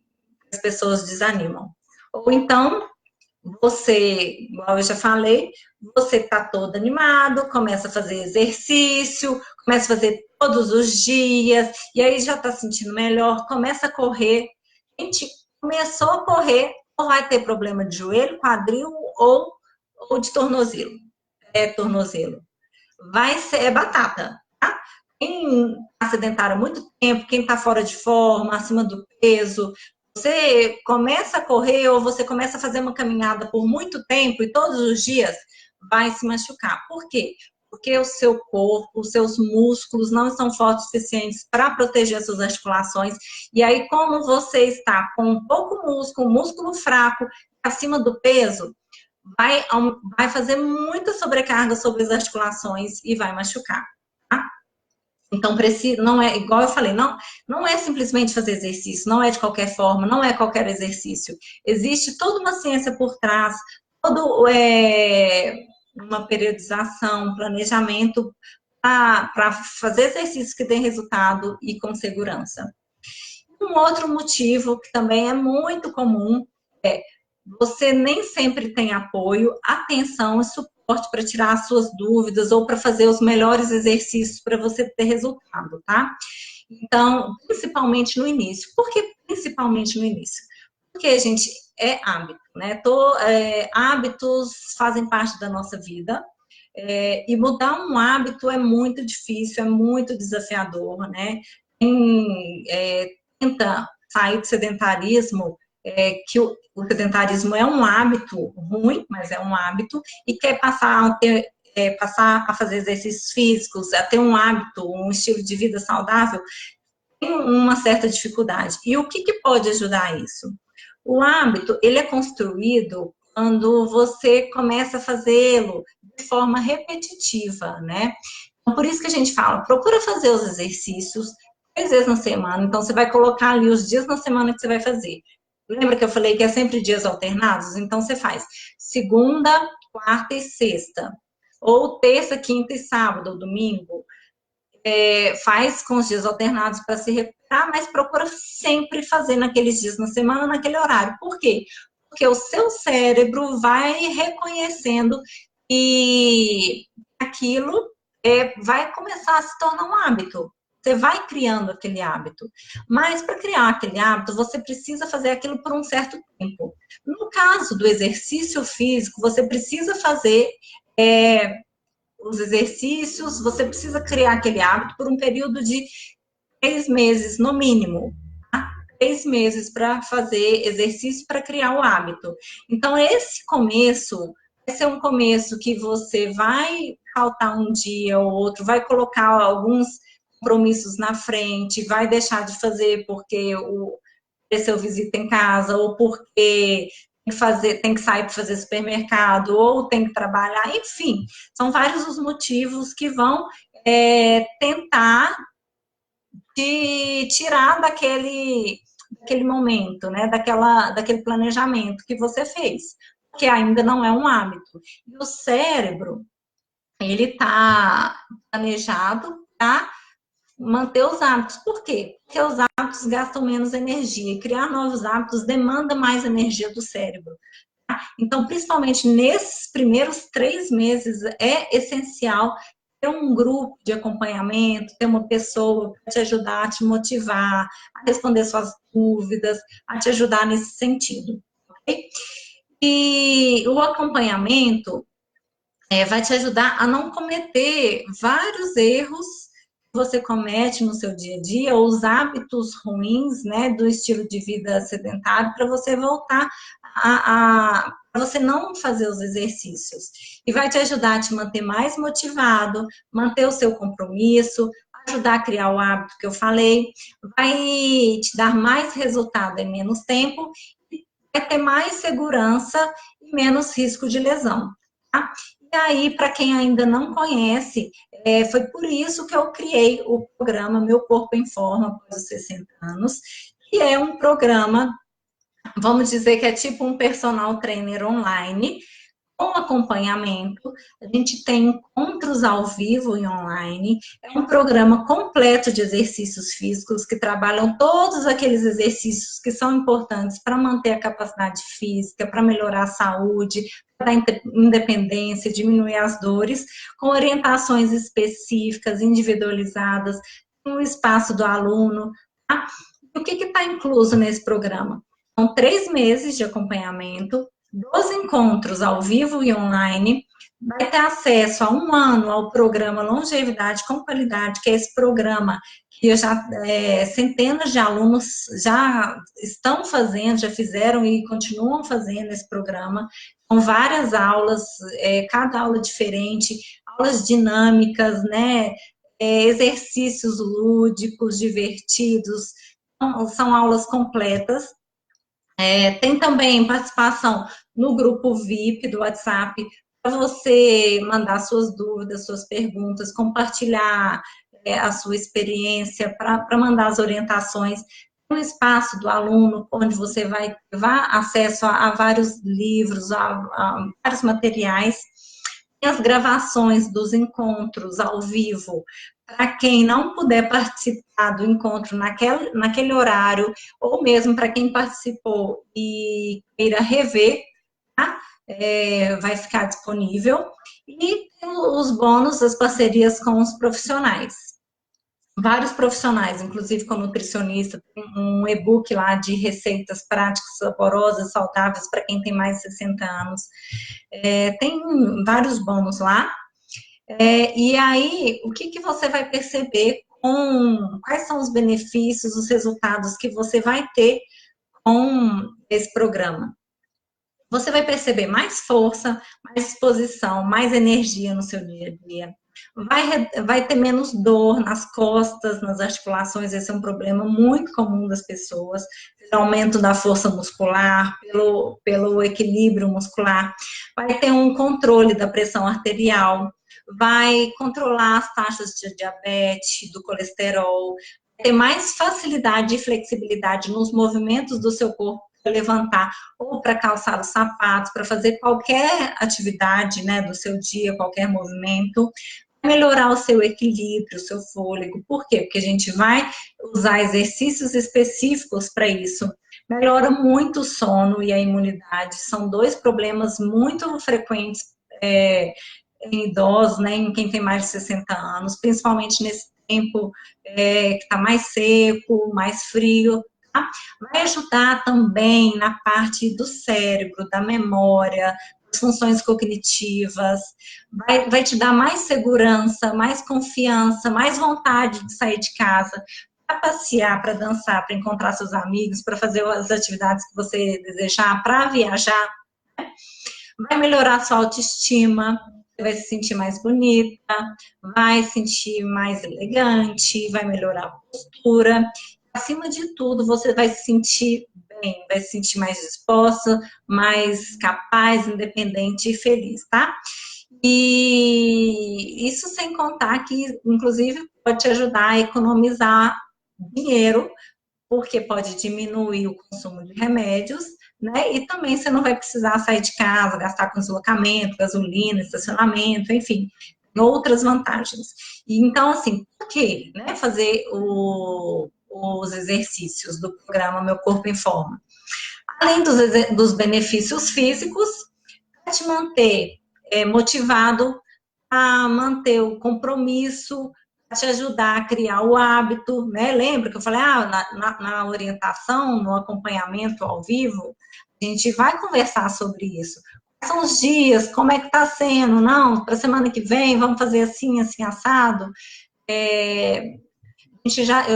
as pessoas desanimam. Ou então, você, igual eu já falei, você tá todo animado, começa a fazer exercício, começa a fazer todos os dias, e aí já tá sentindo melhor, começa a correr. Gente, começou a correr, ou vai ter problema de joelho, quadril ou de tornozelo. Tornozelo. Vai ser batata, tá? Quem está sedentário há muito tempo, quem está fora de forma, acima do peso, você começa a correr ou você começa a fazer uma caminhada por muito tempo e todos os dias, vai se machucar. Por quê? Porque o seu corpo, os seus músculos não estão fortes o suficientes para proteger as suas articulações. E aí, como você está com pouco músculo, músculo fraco, acima do peso, vai fazer muita sobrecarga sobre as articulações e vai machucar, tá? Então, não é, igual eu falei, não é simplesmente fazer exercício, não é de qualquer forma, não é qualquer exercício. Existe toda uma ciência por trás, todo uma periodização, um planejamento para fazer exercícios que dêem resultado e com segurança. Um outro motivo que também é muito comum é você nem sempre tem apoio, atenção e suporte para tirar as suas dúvidas ou para fazer os melhores exercícios para você ter resultado, tá? Então, principalmente no início. Por que principalmente no início? Porque, gente, é hábito, né? Hábitos fazem parte da nossa vida. E mudar um hábito é muito difícil, é muito desafiador, né? Tenta sair do sedentarismo, que o sedentarismo é um hábito ruim, mas é um hábito, e quer passar a fazer exercícios físicos, a ter um hábito, um estilo de vida saudável, tem uma certa dificuldade. E o que pode ajudar isso? O hábito, ele é construído quando você começa a fazê-lo de forma repetitiva, né? Então, por isso que a gente fala, procura fazer os exercícios 3 vezes na semana. Então, você vai colocar ali os dias na semana que você vai fazer. Lembra que eu falei que é sempre dias alternados? Então, você faz segunda, quarta e sexta. Ou terça, quinta e sábado, ou domingo. Faz com os dias alternados para se recuperar, mas procura sempre fazer naqueles dias na semana, naquele horário. Por quê? Porque o seu cérebro vai reconhecendo que aquilo vai começar a se tornar um hábito. Você vai criando aquele hábito. Mas para criar aquele hábito, você precisa fazer aquilo por um certo tempo. No caso do exercício físico, você precisa fazer os exercícios, você precisa criar aquele hábito por um período de 3 meses, no mínimo. Tá? 3 meses para fazer exercício para criar o hábito. Então, esse começo vai ser um começo que você vai faltar um dia ou outro, vai colocar alguns compromissos na frente, vai deixar de fazer porque o seu visita em casa, ou porque tem que sair para fazer supermercado, ou tem que trabalhar, enfim, são vários os motivos que vão tentar te tirar daquele momento, né, daquele planejamento que você fez, porque ainda não é um hábito. E o cérebro, ele está planejado para manter os hábitos. Por quê? Porque os hábitos gastam menos energia. E criar novos hábitos demanda mais energia do cérebro. Tá? Então, principalmente nesses primeiros 3 meses, é essencial ter um grupo de acompanhamento, ter uma pessoa para te ajudar, a te motivar, a responder suas dúvidas, a te ajudar nesse sentido. Okay? E o acompanhamento vai te ajudar a não cometer vários erros que você comete no seu dia a dia, ou os hábitos ruins, né, do estilo de vida sedentário, para você voltar para você não fazer os exercícios. E vai te ajudar a te manter mais motivado, manter o seu compromisso, ajudar a criar o hábito que eu falei, vai te dar mais resultado em menos tempo, e vai ter mais segurança e menos risco de lesão. Tá? E aí, para quem ainda não conhece, foi por isso que eu criei o programa Meu Corpo em Forma após os 60 anos, que é um programa, vamos dizer que é tipo um personal trainer online, com acompanhamento. A gente tem encontros ao vivo e online. É um programa completo de exercícios físicos que trabalham todos aqueles exercícios que são importantes para manter a capacidade física, para melhorar a saúde, para dar independência, diminuir as dores, com orientações específicas, individualizadas, no espaço do aluno. Tá? E o que está incluso nesse programa? São 3 meses de acompanhamento, 12 encontros ao vivo e online, vai ter acesso a 1 ano ao programa Longevidade com Qualidade, que é esse programa que centenas de alunos já estão fazendo, já fizeram e continuam fazendo esse programa, com várias aulas, cada aula diferente, aulas dinâmicas, né, exercícios lúdicos, divertidos, são aulas completas. Tem também participação no grupo VIP do WhatsApp, para você mandar suas dúvidas, suas perguntas, compartilhar a sua experiência, para mandar as orientações. Um espaço do aluno, onde você vai ter acesso a vários livros, a vários materiais. Tem as gravações dos encontros ao vivo, para quem não puder participar do encontro naquele horário, ou mesmo para quem participou e queira rever, tá? Vai ficar disponível. E os bônus, as parcerias com os profissionais. Vários profissionais, inclusive com nutricionista, tem um e-book lá de receitas práticas, saborosas, saudáveis para quem tem mais de 60 anos. Tem vários bônus lá. E aí, o que você vai perceber quais são os benefícios, os resultados que você vai ter com esse programa? Você vai perceber mais força, mais disposição, mais energia no seu dia a dia. Vai ter menos dor nas costas, nas articulações, esse é um problema muito comum das pessoas, pelo aumento da força muscular, pelo equilíbrio muscular. Vai ter um controle da pressão arterial, vai controlar as taxas de diabetes, do colesterol, ter mais facilidade e flexibilidade nos movimentos do seu corpo para levantar ou para calçar os sapatos, para fazer qualquer atividade, né, do seu dia, qualquer movimento, melhorar o seu equilíbrio, o seu fôlego. Por quê? Porque a gente vai usar exercícios específicos para isso. Melhora muito o sono e a imunidade. São dois problemas muito frequentes em idosos, né, em quem tem mais de 60 anos, principalmente nesse tempo que está mais seco, mais frio. Tá? Vai ajudar também na parte do cérebro, da memória, das funções cognitivas, vai te dar mais segurança, mais confiança, mais vontade de sair de casa, para passear, para dançar, para encontrar seus amigos, para fazer as atividades que você desejar, para viajar. Vai melhorar a sua autoestima, você vai se sentir mais bonita, vai se sentir mais elegante, vai melhorar a postura. Acima de tudo, você vai se sentir bem, vai se sentir mais disposta, mais capaz, independente e feliz, tá? E isso sem contar que, inclusive, pode te ajudar a economizar dinheiro, porque pode diminuir o consumo de remédios, né? E também você não vai precisar sair de casa, gastar com deslocamento, gasolina, estacionamento, enfim, outras vantagens. E, então, assim, por que, né, fazer os exercícios do programa Meu Corpo em Forma? Além dos benefícios físicos, para te manter motivado, a manter o compromisso, a te ajudar a criar o hábito, né? Lembra que eu falei, na orientação, no acompanhamento ao vivo, a gente vai conversar sobre isso. Quais são os dias, como é que está sendo? Não, para a semana que vem, vamos fazer assim, assim, assado. Eu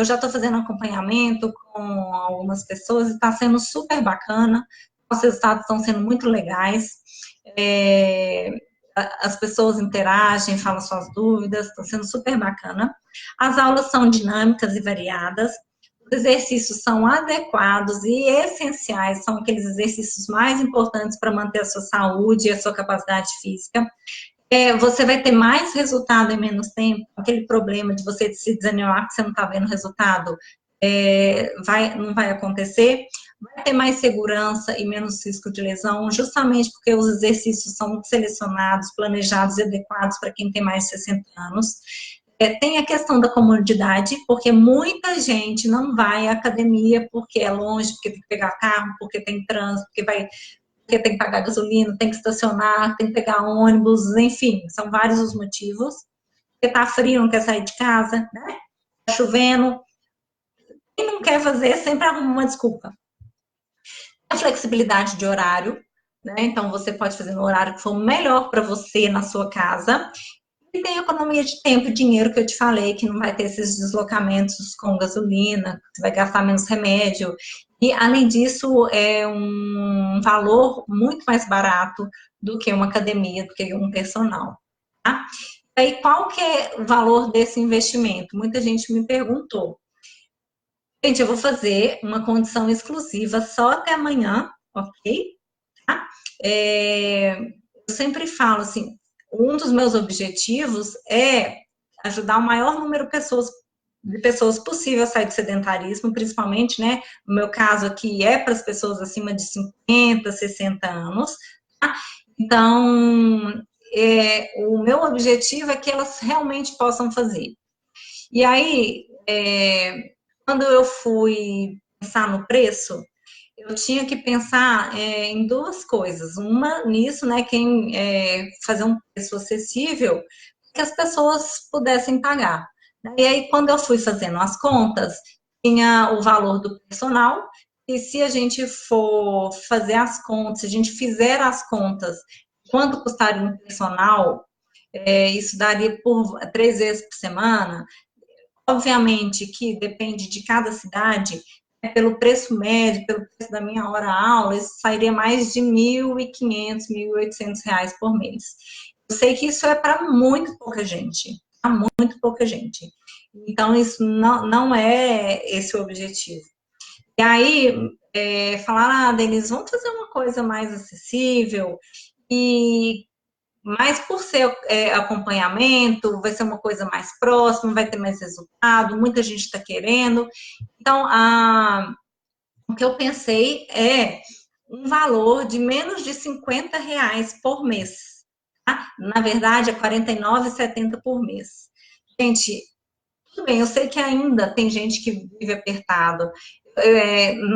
já estou fazendo acompanhamento com algumas pessoas e está sendo super bacana. Os resultados estão sendo muito legais. As pessoas interagem, falam suas dúvidas, está sendo super bacana. As aulas são dinâmicas e variadas. Os exercícios são adequados e essenciais, são aqueles exercícios mais importantes para manter a sua saúde e a sua capacidade física. Você vai ter mais resultado em menos tempo, aquele problema de você se desanimar que você não está vendo resultado, não vai acontecer, vai ter mais segurança e menos risco de lesão, justamente porque os exercícios são selecionados, planejados e adequados para quem tem mais de 60 anos. Tem a questão da comodidade, porque muita gente não vai à academia porque é longe, porque tem que pegar carro, porque tem trânsito, porque tem que pagar gasolina, tem que estacionar, tem que pegar ônibus, enfim, são vários os motivos. Porque tá frio, não quer sair de casa, né? Tá chovendo. Quem não quer fazer sempre arruma uma desculpa. A flexibilidade de horário, né? Então você pode fazer no horário que for melhor para você na sua casa. E tem a economia de tempo e dinheiro que eu te falei, que não vai ter esses deslocamentos com gasolina, você vai gastar menos remédio. E, além disso, é um valor muito mais barato do que uma academia, do que um personal. Tá? E aí, qual que é o valor desse investimento? Muita gente me perguntou. Gente, eu vou fazer uma condição exclusiva só até amanhã, ok? Tá? Eu sempre falo assim, um dos meus objetivos é ajudar o maior número de pessoas possível a sair do sedentarismo, principalmente, né, no meu caso aqui é para as pessoas acima de 50, 60 anos, tá? Então, o meu objetivo é que elas realmente possam fazer. E aí, quando eu fui pensar no preço, eu tinha que pensar em duas coisas. Uma, nisso, né, fazer um preço acessível que as pessoas pudessem pagar. E aí, quando eu fui fazendo as contas, tinha o valor do personal, e se a gente for fazer as contas, se a gente fizer as contas, quanto custaria um personal, isso daria por 3 vezes por semana. Obviamente que depende de cada cidade, pelo preço médio, pelo preço da minha hora-aula, isso sairia mais de R$ 1.500, R$ 1.800 por mês. Eu sei que isso é para muito pouca gente, para muito pouca gente. Então, isso não é esse o objetivo. E aí, falar, Denise, vamos fazer uma coisa mais acessível. E mas por ser acompanhamento, vai ser uma coisa mais próxima, vai ter mais resultado, muita gente está querendo. Então, o que eu pensei é um valor de menos de R$ 50 por mês. Tá? Na verdade, é R$ 49,70 por mês. Gente, tudo bem, eu sei que ainda tem gente que vive apertado.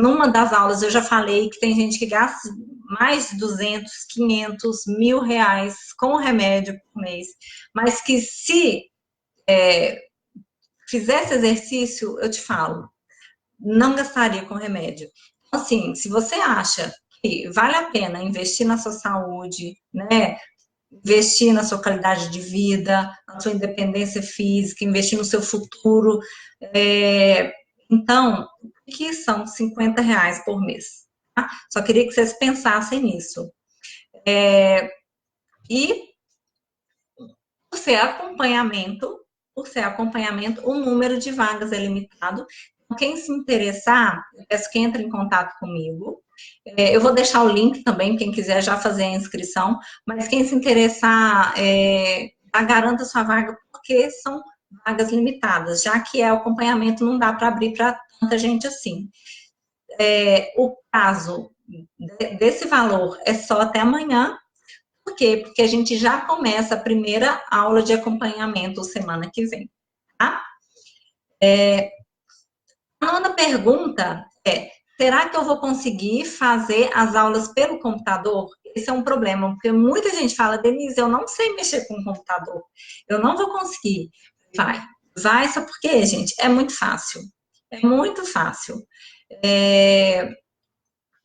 Numa das aulas eu já falei que tem gente que gasta mais de 200, 500, R$ 1.000 com remédio por mês, mas que se fizesse exercício, eu te falo, não gastaria com remédio. Então, assim, se você acha que vale a pena investir na sua saúde, né, investir na sua qualidade de vida, na sua independência física, investir no seu futuro. Então, o que são R$ 50 por mês? Tá? Só queria que vocês pensassem nisso. E por ser acompanhamento, o número de vagas é limitado. Então, quem se interessar, eu peço que entre em contato comigo. Eu vou deixar o link também, quem quiser já fazer a inscrição, mas quem se interessar, garanta sua vaga, porque são vagas limitadas, já que o acompanhamento não dá para abrir para tanta gente assim. O prazo desse valor é só até amanhã. Por quê? Porque a gente já começa a primeira aula de acompanhamento semana que vem, tá? A nona pergunta é: será que eu vou conseguir fazer as aulas pelo computador? Esse é um problema, porque muita gente fala, Denise, eu não sei mexer com o computador, eu não vou conseguir. Vai, só porque, gente, é muito fácil. É muito fácil.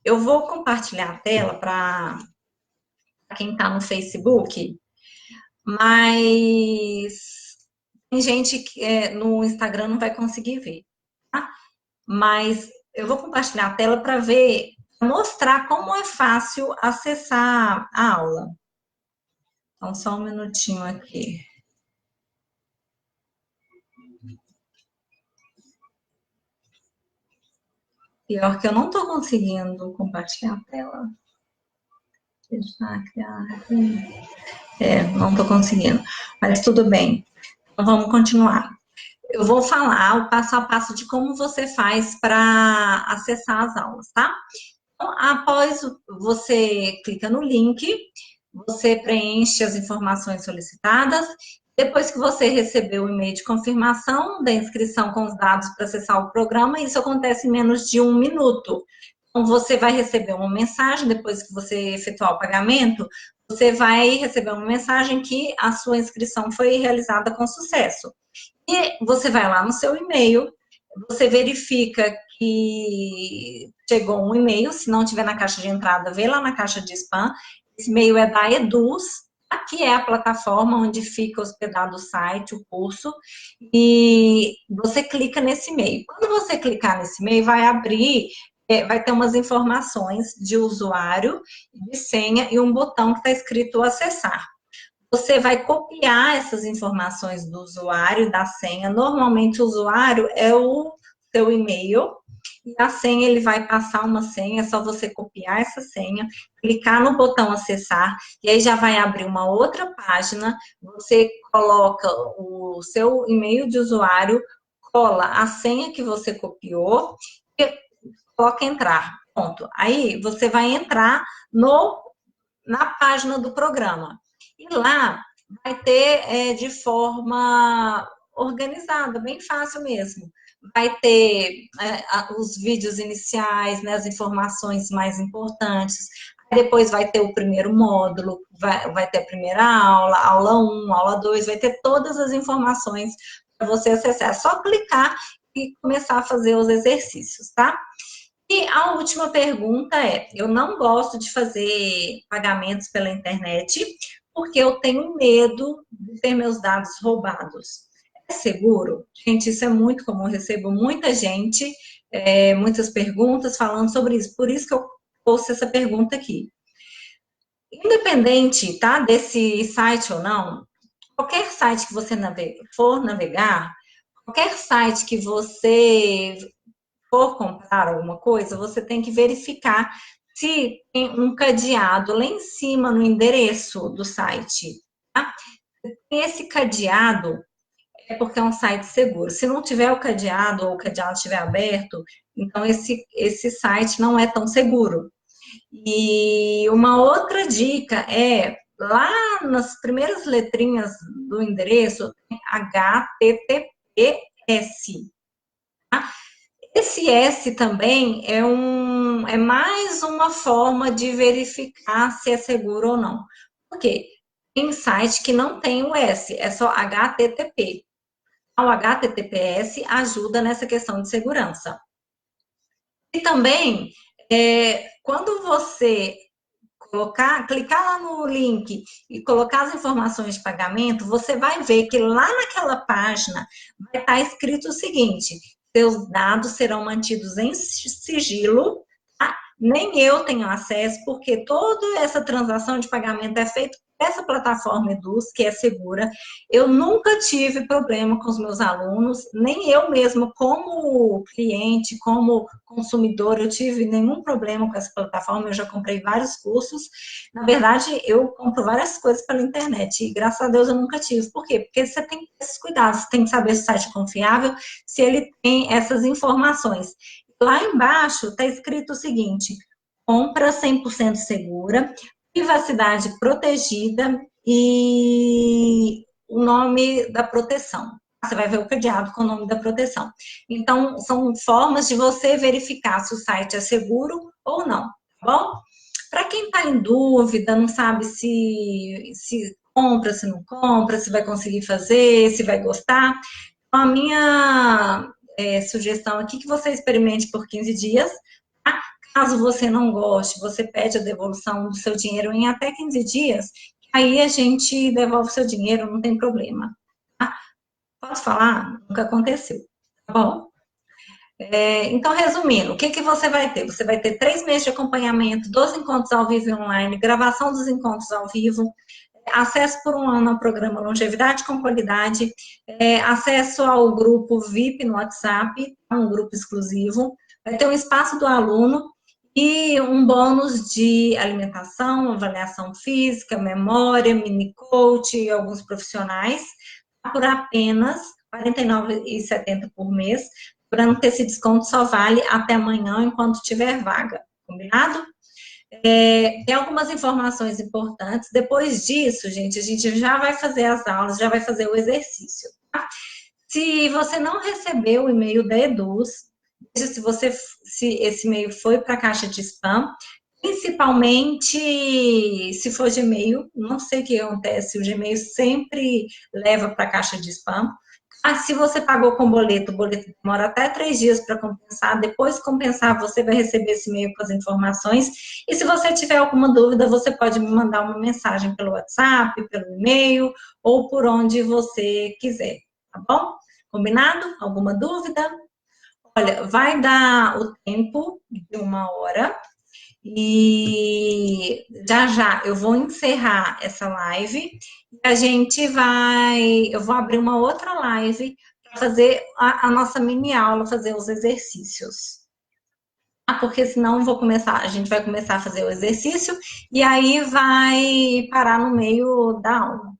Eu vou compartilhar a tela para quem está no Facebook, mas tem gente que no Instagram não vai conseguir ver, tá? Mas eu vou compartilhar a tela para ver, mostrar como é fácil acessar a aula. Então, só um minutinho aqui. Pior que eu não estou conseguindo compartilhar a tela. Não estou conseguindo. Mas tudo bem. Então, vamos continuar. Eu vou falar o passo a passo de como você faz para acessar as aulas, tá? Então, após você clica no link, você preenche as informações solicitadas. Depois que você recebeu o e-mail de confirmação da inscrição com os dados para acessar o programa, isso acontece em menos de 1 minuto. Então, você vai receber uma mensagem, depois que você efetuar o pagamento, você vai receber uma mensagem que a sua inscrição foi realizada com sucesso. E você vai lá no seu e-mail, você verifica que chegou um e-mail, se não tiver na caixa de entrada, vê lá na caixa de spam. Esse e-mail é da Eduz, que é a plataforma onde fica hospedado o site, o curso, e você clica nesse e-mail. Quando você clicar nesse e-mail, vai abrir, vai ter umas informações de usuário, de senha e um botão que está escrito acessar. Você vai copiar essas informações do usuário, da senha. Normalmente, o usuário é o seu e-mail, e a senha ele vai passar uma senha, é só você copiar essa senha, clicar no botão acessar, e aí já vai abrir uma outra página, você coloca o seu e-mail de usuário, cola a senha que você copiou, e coloca entrar. Pronto. Aí você vai entrar na página do programa. E lá vai ter de forma organizada, bem fácil mesmo. Vai ter os vídeos iniciais, né, as informações mais importantes. Depois vai ter o primeiro módulo, vai ter a primeira aula, aula 1, aula 2, vai ter todas as informações para você acessar. É só clicar e começar a fazer os exercícios, tá? E a última pergunta é: eu não gosto de fazer pagamentos pela internet porque eu tenho medo de ter meus dados roubados. É seguro? Gente, isso é muito comum, eu recebo muita gente, muitas perguntas falando sobre isso, por isso que eu trouxe essa pergunta aqui. Independente, tá, desse site ou não, qualquer site que você for navegar, qualquer site que você for comprar alguma coisa, você tem que verificar se tem um cadeado lá em cima no endereço do site, tá? Esse cadeado é porque é um site seguro. Se não tiver o cadeado ou o cadeado estiver aberto, então esse site não é tão seguro. E uma outra dica é, lá nas primeiras letrinhas do endereço, tem HTTPS. Tá? Esse S também é mais uma forma de verificar se é seguro ou não. Por quê? Tem site que não tem o S, é só HTTP. O HTTPS ajuda nessa questão de segurança. E também, quando você clicar lá no link e colocar as informações de pagamento, você vai ver que lá naquela página vai estar escrito o seguinte: seus dados serão mantidos em sigilo, tá? Nem eu tenho acesso, porque toda essa transação de pagamento é feita por essa plataforma Eduz, que é segura. Eu nunca tive problema com os meus alunos, nem eu mesma, como cliente, como consumidor, eu tive nenhum problema com essa plataforma, eu já comprei vários cursos. Na verdade, eu compro várias coisas pela internet e, graças a Deus, eu nunca tive. Por quê? Porque você tem esses cuidados, você tem que saber se o site é confiável, se ele tem essas informações. Lá embaixo está escrito o seguinte: compra 100% segura, privacidade protegida e o nome da proteção. Você vai ver o cadeado com o nome da proteção. Então, são formas de você verificar se o site é seguro ou não, tá bom? Para quem está em dúvida, não sabe se compra, se não compra, se vai conseguir fazer, se vai gostar, então, a minha sugestão aqui é que você experimente por 15 dias. Tá? Caso você não goste, você pede a devolução do seu dinheiro em até 15 dias, aí a gente devolve o seu dinheiro, não tem problema. Tá? Posso falar? Nunca aconteceu. Tá bom? Então, resumindo, o que, que você vai ter? Você vai ter 3 meses de acompanhamento, 12 encontros ao vivo e online, gravação dos encontros ao vivo, acesso por 1 ano ao programa Longevidade com Qualidade, acesso ao grupo VIP no WhatsApp, um grupo exclusivo, vai ter um espaço do aluno e um bônus de alimentação, avaliação física, memória, mini coach e alguns profissionais, por apenas R$ 49,70 por mês. Lembrando que esse desconto só vale até amanhã, enquanto tiver vaga, combinado? Tem algumas informações importantes. Depois disso, gente, a gente já vai fazer as aulas, já vai fazer o exercício. Tá? Se você não recebeu o e-mail da Eduz, veja se esse e-mail foi para a caixa de spam, principalmente se for Gmail, não sei o que acontece, o Gmail sempre leva para a caixa de spam. Se você pagou com boleto, o boleto demora até 3 dias para compensar. Depois de compensar, você vai receber esse e-mail com as informações. E se você tiver alguma dúvida, você pode me mandar uma mensagem pelo WhatsApp, pelo e-mail ou por onde você quiser, tá bom? Combinado? Alguma dúvida? Olha, vai dar o tempo de 1 hora. E já já eu vou encerrar essa live e eu vou abrir uma outra live para fazer a nossa mini aula, fazer os exercícios. Porque senão a gente vai começar a fazer o exercício e aí vai parar no meio da aula.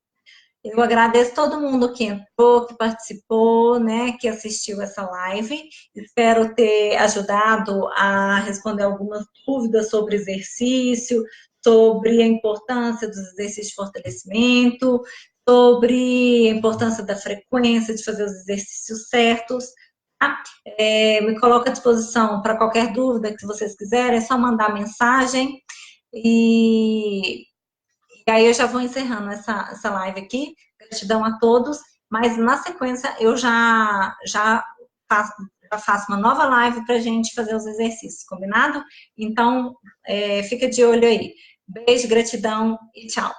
Eu agradeço todo mundo que entrou, que participou, né, que assistiu essa live. Espero ter ajudado a responder algumas dúvidas sobre exercício, sobre a importância dos exercícios de fortalecimento, sobre a importância da frequência de fazer os exercícios certos. Tá? Me coloco à disposição para qualquer dúvida que vocês quiserem, é só mandar mensagem. E aí eu já vou encerrando essa live aqui. Gratidão a todos. Mas na sequência eu já faço uma nova live para a gente fazer os exercícios, combinado? Então, fica de olho aí. Beijo, gratidão e tchau.